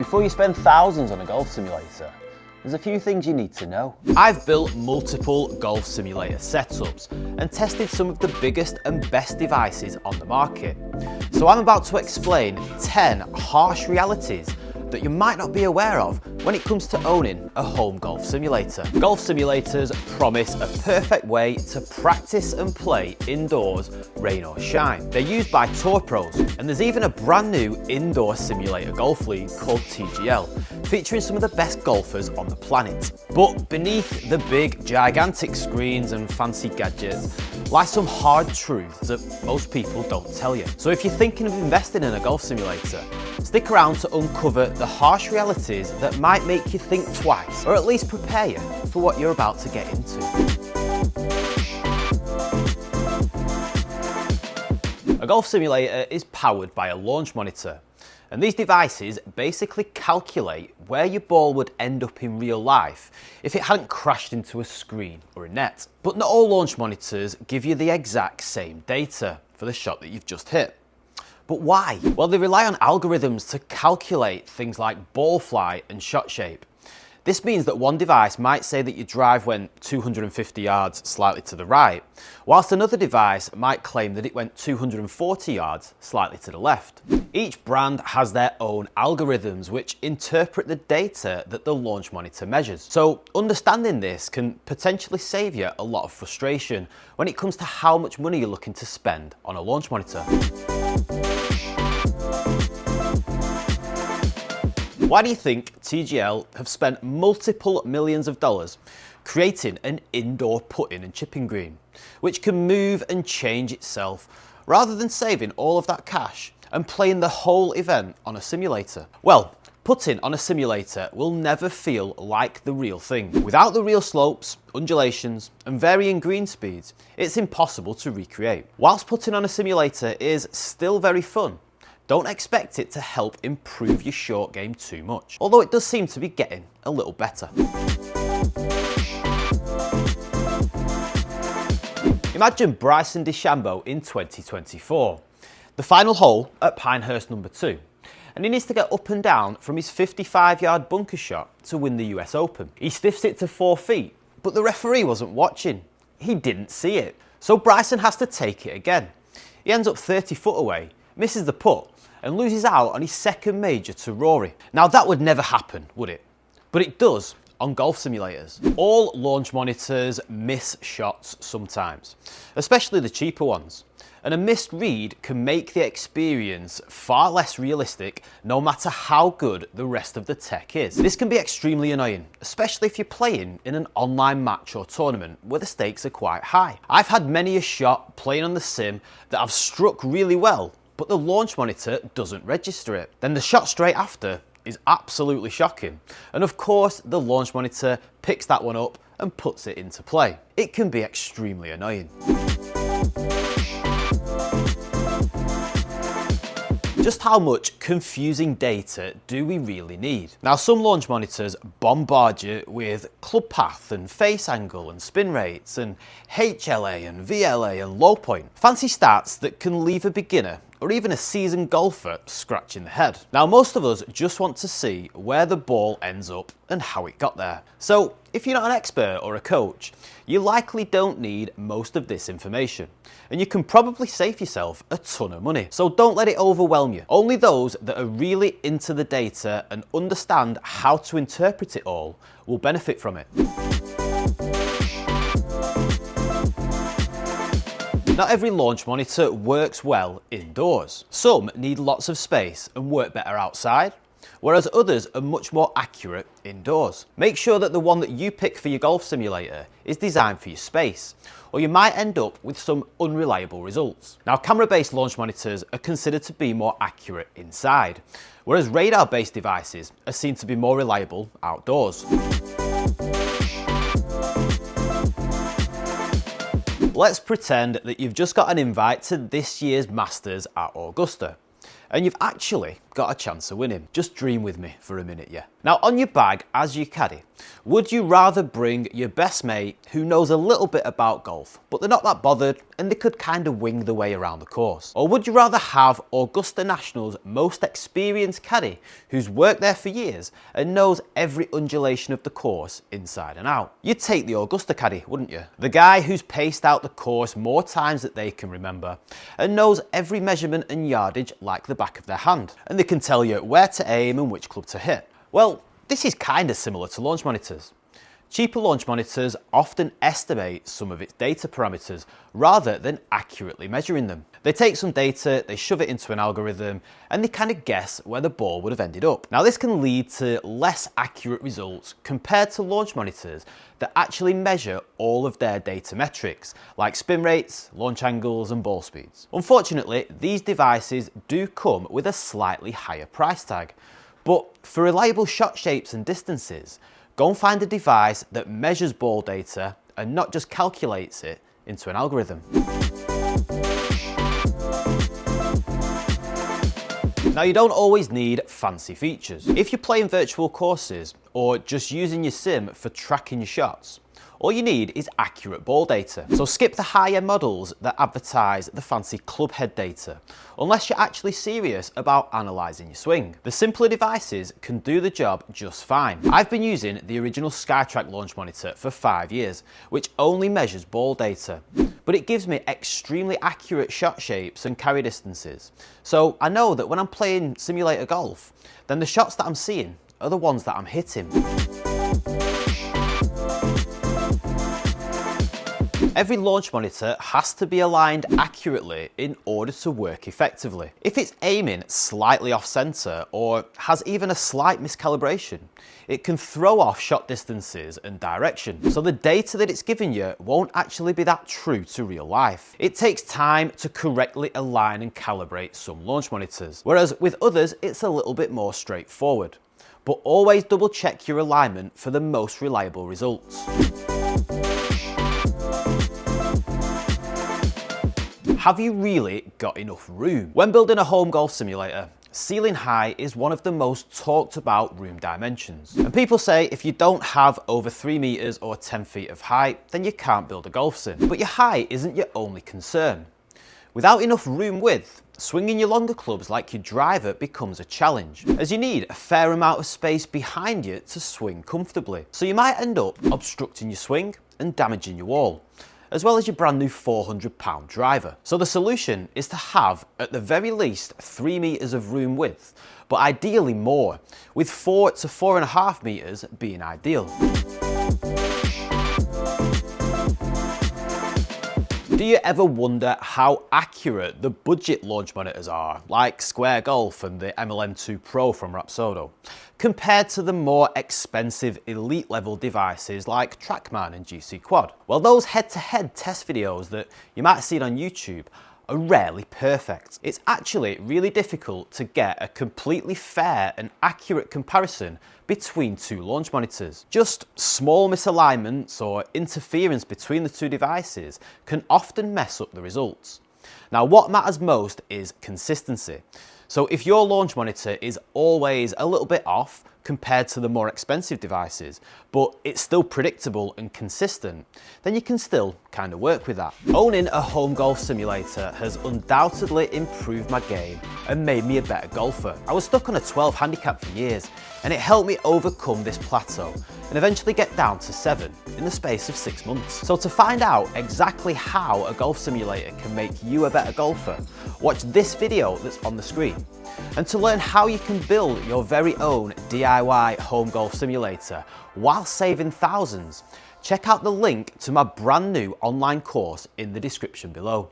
Before you spend thousands on a golf simulator, there's a few things you need to know. I've built multiple golf simulator setups and tested some of the biggest and best devices on the market. So I'm about to explain 10 harsh realities that you might not be aware of when it comes to owning a home golf simulator. Golf simulators promise a perfect way to practice and play indoors, rain or shine. They're used by tour pros, and there's even a brand new indoor simulator golf league called TGL, featuring some of the best golfers on the planet. But beneath the big, gigantic screens and fancy gadgets lie some hard truths that most people don't tell you. So if you're thinking of investing in a golf simulator, stick around to uncover the harsh realities that might make you think twice, or at least prepare you for what you're about to get into. A golf simulator is powered by a launch monitor, and these devices basically calculate where your ball would end up in real life if it hadn't crashed into a screen or a net. But not all launch monitors give you the exact same data for the shot that you've just hit. But why? Well, they rely on algorithms to calculate things like ball flight and shot shape. This means that one device might say that your drive went 250 yards slightly to the right, whilst another device might claim that it went 240 yards slightly to the left. Each brand has their own algorithms which interpret the data that the launch monitor measures. So understanding this can potentially save you a lot of frustration when it comes to how much money you're looking to spend on a launch monitor. Why do you think TGL have spent multiple millions of dollars creating an indoor putting and chipping green, which can move and change itself, rather than saving all of that cash and playing the whole event on a simulator? Well, putting on a simulator will never feel like the real thing. Without the real slopes, undulations, and varying green speeds, it's impossible to recreate. Whilst putting on a simulator is still very fun, don't expect it to help improve your short game too much, although it does seem to be getting a little better. Imagine Bryson DeChambeau in 2024. The final hole at Pinehurst number 2, and he needs to get up and down from his 55-yard bunker shot to win the US Open. He stiffs it to 4 feet, but the referee wasn't watching. He didn't see it. So Bryson has to take it again. He ends up 30 foot away, misses the putt, and loses out on his second major to Rory. Now that would never happen, would it? But it does on golf simulators. All launch monitors miss shots sometimes, especially the cheaper ones. And a missed read can make the experience far less realistic no matter how good the rest of the tech is. This can be extremely annoying, especially if you're playing in an online match or tournament where the stakes are quite high. I've had many a shot playing on the sim that I've struck really well, but the launch monitor doesn't register it. Then the shot straight after is absolutely shocking. And of course, the launch monitor picks that one up and puts it into play. It can be extremely annoying. Just how much confusing data do we really need? Now, some launch monitors bombard you with club path and face angle and spin rates and HLA and VLA and low point. Fancy stats that can leave a beginner or even a seasoned golfer scratching the head. Now, most of us just want to see where the ball ends up and how it got there. So if you're not an expert or a coach, you likely don't need most of this information, and you can probably save yourself a ton of money. So don't let it overwhelm you. Only those that are really into the data and understand how to interpret it all will benefit from it. Not every launch monitor works well indoors. Some need lots of space and work better outside, whereas others are much more accurate indoors. Make sure that the one that you pick for your golf simulator is designed for your space, or you might end up with some unreliable results. Now, camera-based launch monitors are considered to be more accurate inside, whereas radar-based devices are seen to be more reliable outdoors. Let's pretend that you've just got an invite to this year's Masters at Augusta, and you've actually got a chance of winning. Just dream with me for a minute, yeah. Now on your bag as you caddy, would you rather bring your best mate who knows a little bit about golf, but they're not that bothered and they could kind of wing the way around the course? Or would you rather have Augusta National's most experienced caddy who's worked there for years and knows every undulation of the course inside and out? You'd take the Augusta caddy, wouldn't you? The guy who's paced out the course more times than they can remember and knows every measurement and yardage like the back of their hand. And they can tell you where to aim and which club to hit. Well, this is kind of similar to launch monitors. Cheaper launch monitors often estimate some of its data parameters rather than accurately measuring them. They take some data, they shove it into an algorithm, and they kind of guess where the ball would have ended up. Now this can lead to less accurate results compared to launch monitors that actually measure all of their data metrics, like spin rates, launch angles, and ball speeds. Unfortunately, these devices do come with a slightly higher price tag. But for reliable shot shapes and distances, go and find a device that measures ball data and not just calculates it into an algorithm. Now you don't always need fancy features. If you're playing virtual courses or just using your sim for tracking your shots, all you need is accurate ball data. So skip the high-end models that advertise the fancy club head data, unless you're actually serious about analysing your swing. The simpler devices can do the job just fine. I've been using the original SkyTrack launch monitor for 5 years, which only measures ball data, but it gives me extremely accurate shot shapes and carry distances. So I know that when I'm playing simulator golf, then the shots that I'm seeing are the ones that I'm hitting. Every launch monitor has to be aligned accurately in order to work effectively. If it's aiming slightly off center or has even a slight miscalibration, it can throw off shot distances and direction. So the data that it's giving you won't actually be that true to real life. It takes time to correctly align and calibrate some launch monitors, whereas with others it's a little bit more straightforward. But always double check your alignment for the most reliable results. Have you really got enough room? When building a home golf simulator, ceiling height is one of the most talked about room dimensions. And people say if you don't have over 3 meters or 10 feet of height, then you can't build a golf sim. But your height isn't your only concern. Without enough room width, swinging your longer clubs like your driver becomes a challenge, as you need a fair amount of space behind you to swing comfortably. So you might end up obstructing your swing and damaging your wall, as well as your brand new 400-pound driver. So the solution is to have, at the very least, 3 meters of room width, but ideally more, with 4 to 4.5 meters being ideal. Do you ever wonder how accurate the budget launch monitors are, like Square Golf and the MLM2 Pro from Rapsodo, compared to the more expensive elite level devices like TrackMan and GC Quad? Well, those head-to-head test videos that you might have seen on YouTube are rarely perfect. It's actually really difficult to get a completely fair and accurate comparison between two launch monitors. Just small misalignments or interference between the two devices can often mess up the results. Now, what matters most is consistency. So if your launch monitor is always a little bit off compared to the more expensive devices, but it's still predictable and consistent, then you can still kind of work with that. Owning a home golf simulator has undoubtedly improved my game and made me a better golfer. I was stuck on a 12 handicap for years, and it helped me overcome this plateau and eventually get down to 7 in the space of 6 months. So to find out exactly how a golf simulator can make you a better golfer, watch this video that's on the screen. And to learn how you can build your very own DIY home golf simulator while saving thousands, check out the link to my brand new online course in the description below.